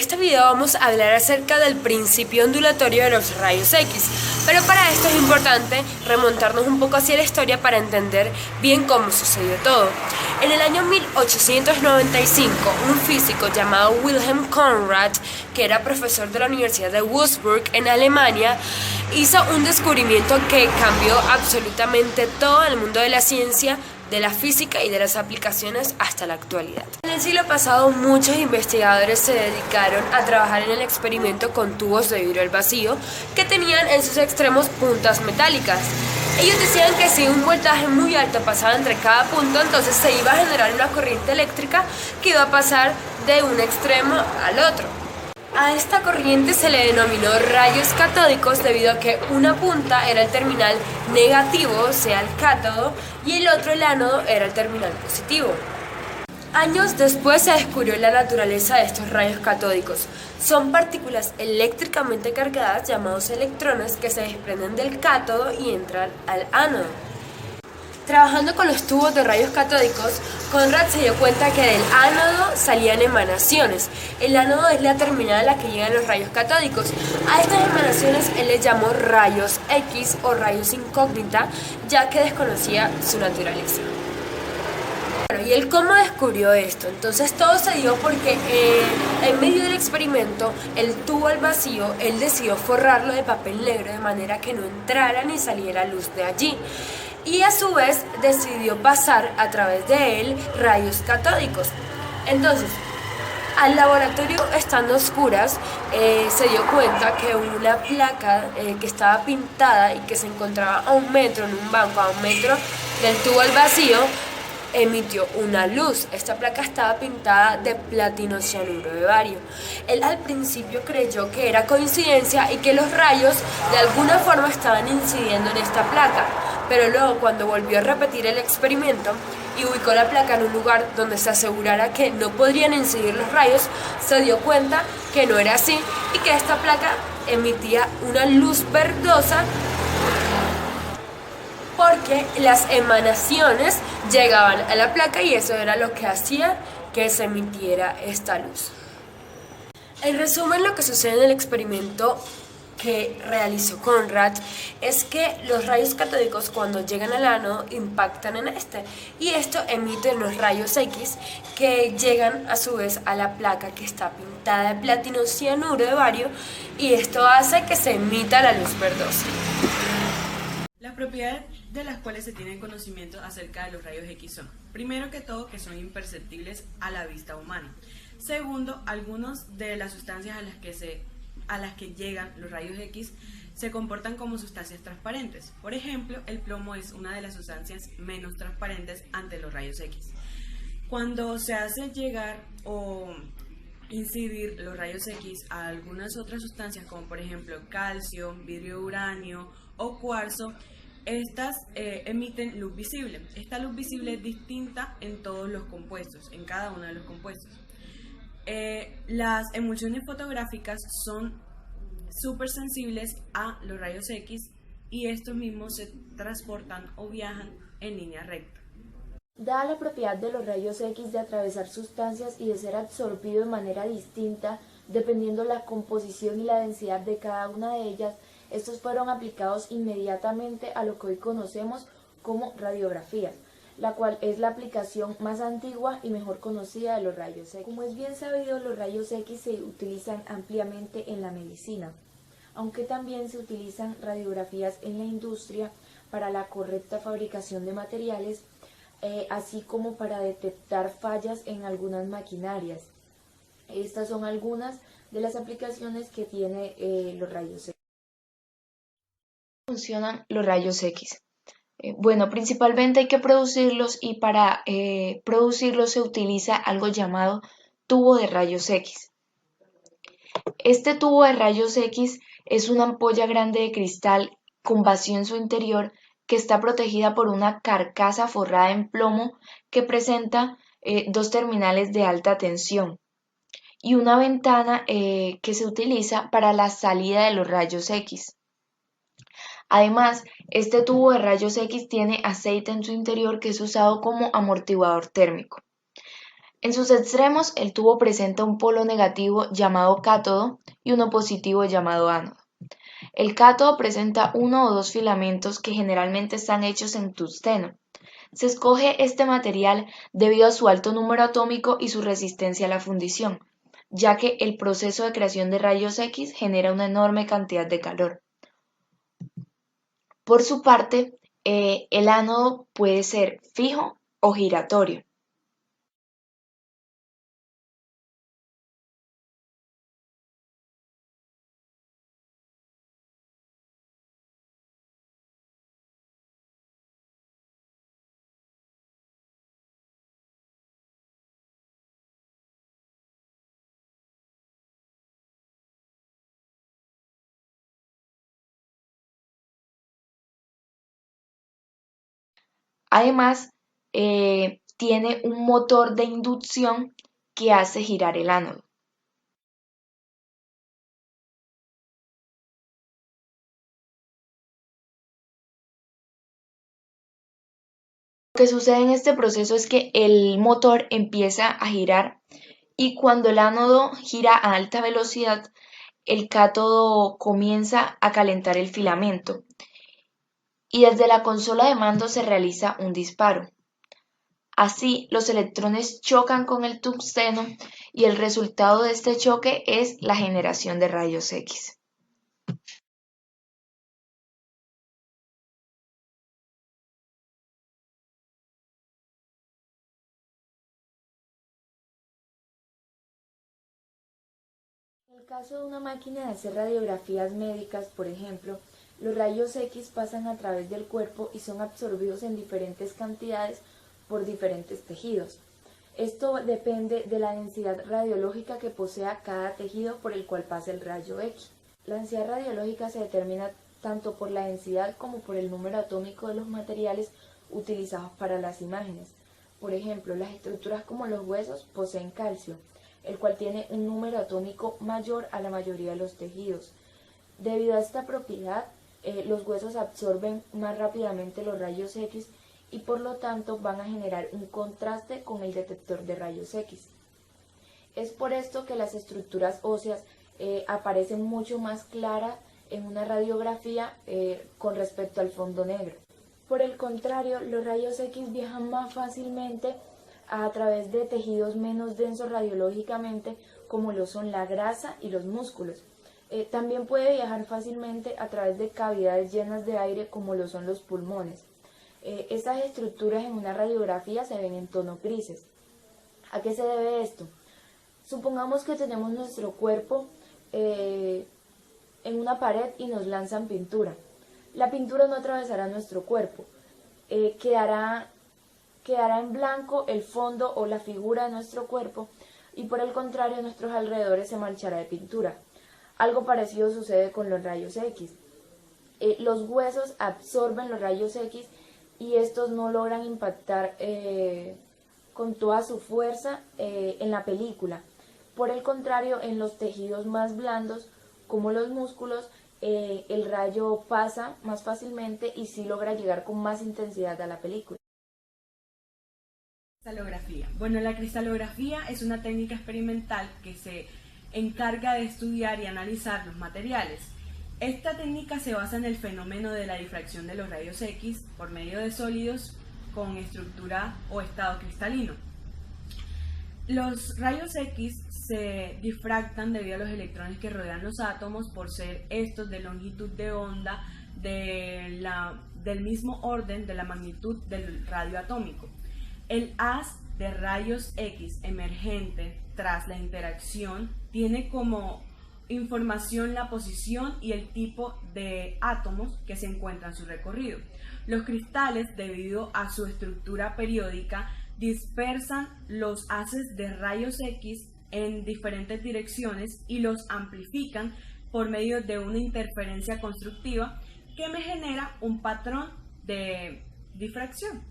En este video vamos a hablar acerca del principio ondulatorio de los rayos X, pero para esto es importante remontarnos un poco hacia la historia para entender bien cómo sucedió todo. En el año 1895, un físico llamado Wilhelm Conrad, que era profesor de la Universidad de Würzburg en Alemania, hizo un descubrimiento que cambió absolutamente todo el mundo de la ciencia, de la física y de las aplicaciones hasta la actualidad. En el siglo pasado, muchos investigadores se dedicaron a trabajar en el experimento con tubos de vidrio al vacío que tenían en sus extremos puntas metálicas. Ellos decían que si un voltaje muy alto pasaba entre cada punto, entonces se iba a generar una corriente eléctrica que iba a pasar de un extremo al otro. A esta corriente se le denominó rayos catódicos debido a que una punta era el terminal negativo, o sea, el cátodo, y el otro, el ánodo, era el terminal positivo. Años después se descubrió la naturaleza de estos rayos catódicos. Son partículas eléctricamente cargadas llamados electrones que se desprenden del cátodo y entran al ánodo. Trabajando con los tubos de rayos catódicos, Conrad se dio cuenta que del ánodo salían emanaciones. El ánodo es la terminal a la que llegan los rayos catódicos. A estas emanaciones él les llamó rayos X o rayos incógnita, ya que desconocía su naturaleza. ¿Y él cómo descubrió esto? Entonces todo se dio porque en medio del experimento, el tubo al vacío, él decidió forrarlo de papel negro de manera que no entrara ni saliera luz de allí. Y a su vez decidió pasar a través de él rayos catódicos. Entonces, al laboratorio estando a oscuras, se dio cuenta que una placa que estaba pintada y que se encontraba a 1 metro en un banco, a 1 metro del tubo al vacío, emitió una luz. Esta placa estaba pintada de platino cianuro de bario. Él al principio creyó que era coincidencia y que los rayos de alguna forma estaban incidiendo en esta placa, pero luego cuando volvió a repetir el experimento y ubicó la placa en un lugar donde se asegurara que no podrían incidir los rayos, se dio cuenta que no era así y que esta placa emitía una luz verdosa porque las emanaciones llegaban a la placa y eso era lo que hacía que se emitiera esta luz. En resumen, lo que sucede en el experimento que realizó Conrad es que los rayos catódicos cuando llegan al ánodo impactan en este y esto emite los rayos X que llegan a su vez a la placa que está pintada de platino cianuro de bario y esto hace que se emita la luz verdosa. Las propiedades de las cuales se tiene conocimiento acerca de los rayos X son, primero que todo, que son imperceptibles a la vista humana. Segundo, algunas de las sustancias a las que llegan los rayos X se comportan como sustancias transparentes. Por ejemplo, el plomo es una de las sustancias menos transparentes ante los rayos X. Cuando se hace llegar o incidir los rayos X a algunas otras sustancias como por ejemplo calcio, vidrio, uranio o cuarzo, estas emiten luz visible. Esta luz visible es distinta en todos los compuestos, en cada uno de los compuestos. Las emulsiones fotográficas son súper sensibles a los rayos X y estos mismos se transportan o viajan en línea recta. Dada la propiedad de los rayos X de atravesar sustancias y de ser absorbido de manera distinta, dependiendo la composición y la densidad de cada una de ellas, estos fueron aplicados inmediatamente a lo que hoy conocemos como radiografía, la cual es la aplicación más antigua y mejor conocida de los rayos X. Como es bien sabido, los rayos X se utilizan ampliamente en la medicina, aunque también se utilizan radiografías en la industria para la correcta fabricación de materiales, así como para detectar fallas en algunas maquinarias. Estas son algunas de las aplicaciones que tiene los rayos X. ¿Cómo funcionan los rayos X? Bueno, principalmente hay que producirlos y para producirlos se utiliza algo llamado tubo de rayos X. Este tubo de rayos X es una ampolla grande de cristal con vacío en su interior que está protegida por una carcasa forrada en plomo que presenta 2 terminales de alta tensión y una ventana que se utiliza para la salida de los rayos X. Además, este tubo de rayos X tiene aceite en su interior que es usado como amortiguador térmico. En sus extremos, el tubo presenta un polo negativo llamado cátodo y uno positivo llamado ánodo. El cátodo presenta uno o dos filamentos que generalmente están hechos en tungsteno. Se escoge este material debido a su alto número atómico y su resistencia a la fundición, ya que el proceso de creación de rayos X genera una enorme cantidad de calor. Por su parte, el ánodo puede ser fijo o giratorio. Además, tiene un motor de inducción que hace girar el ánodo. Lo que sucede en este proceso es que el motor empieza a girar y cuando el ánodo gira a alta velocidad, el cátodo comienza a calentar el filamento y desde la consola de mando se realiza un disparo. Así, los electrones chocan con el tungsteno y el resultado de este choque es la generación de rayos X. En el caso de una máquina de hacer radiografías médicas, por ejemplo, los rayos X pasan a través del cuerpo y son absorbidos en diferentes cantidades por diferentes tejidos. Esto depende de la densidad radiológica que posea cada tejido por el cual pasa el rayo X. La densidad radiológica se determina tanto por la densidad como por el número atómico de los materiales utilizados para las imágenes. Por ejemplo, las estructuras como los huesos poseen calcio, el cual tiene un número atómico mayor a la mayoría de los tejidos. Debido a esta propiedad, los huesos absorben más rápidamente los rayos X y por lo tanto van a generar un contraste con el detector de rayos X. Es por esto que las estructuras óseas aparecen mucho más claras en una radiografía con respecto al fondo negro. Por el contrario, los rayos X viajan más fácilmente a través de tejidos menos densos radiológicamente, como lo son la grasa y los músculos. También puede viajar fácilmente a través de cavidades llenas de aire, como lo son los pulmones. Estas estructuras en una radiografía se ven en tonos grises. ¿A qué se debe esto? Supongamos que tenemos nuestro cuerpo en una pared y nos lanzan pintura. La pintura no atravesará nuestro cuerpo, quedará en blanco el fondo o la figura de nuestro cuerpo y por el contrario a nuestros alrededores se manchará de pintura. Algo parecido sucede con los rayos X. Los huesos absorben los rayos X y estos no logran impactar con toda su fuerza en la película. Por el contrario, en los tejidos más blandos, como los músculos, el rayo pasa más fácilmente y sí logra llegar con más intensidad a la película. Cristalografía. Bueno, la cristalografía es una técnica experimental que se encarga de estudiar y analizar los materiales. Esta técnica se basa en el fenómeno de la difracción de los rayos X por medio de sólidos con estructura o estado cristalino. Los rayos X se difractan debido a los electrones que rodean los átomos por ser estos de longitud de onda del mismo orden de la magnitud del radio atómico. El haz de rayos X emergente tras la interacción tiene como información la posición y el tipo de átomos que se encuentran en su recorrido. Los cristales, debido a su estructura periódica, dispersan los haces de rayos X en diferentes direcciones y los amplifican por medio de una interferencia constructiva que me genera un patrón de difracción.